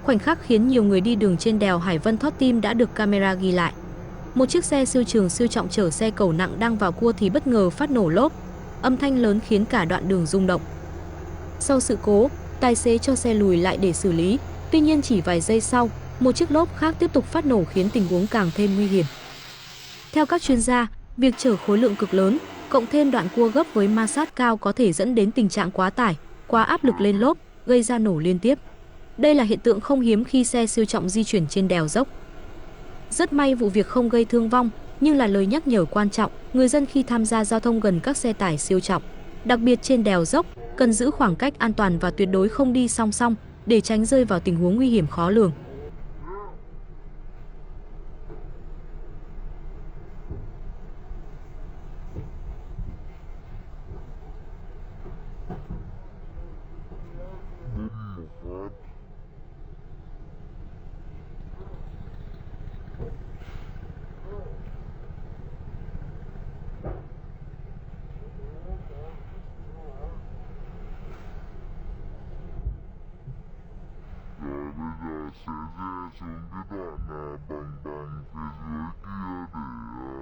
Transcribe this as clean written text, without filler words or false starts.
Khoảnh khắc khiến nhiều người đi đường trên đèo Hải Vân thót tim đã được camera ghi lại. Một chiếc xe siêu trường siêu trọng chở xe cẩu nặng đang vào cua thì bất ngờ phát nổ lốp. Âm thanh lớn khiến cả đoạn đường rung động. Sau sự cố, tài xế cho xe lùi lại để xử lý. Tuy nhiên chỉ vài giây sau, một chiếc lốp khác tiếp tục phát nổ khiến tình huống càng thêm nguy hiểm. Theo các chuyên gia, việc chở khối lượng cực lớn, cộng thêm đoạn cua gấp với ma sát cao có thể dẫn đến tình trạng quá tải, quá áp lực lên lốp, gây ra nổ liên tiếp. Đây là hiện tượng không hiếm khi xe siêu trọng di chuyển trên đèo dốc. Rất may vụ việc không gây thương vong, nhưng là lời nhắc nhở quan trọng, người dân khi tham gia giao thông gần các xe tải siêu trọng, đặc biệt trên đèo dốc, cần giữ khoảng cách an toàn và tuyệt đối không đi song song để tránh rơi vào tình huống nguy hiểm khó lường. Rồi bây giờ sẽ rẽ xuống cái đoạn bằng bằng phía dưới kia để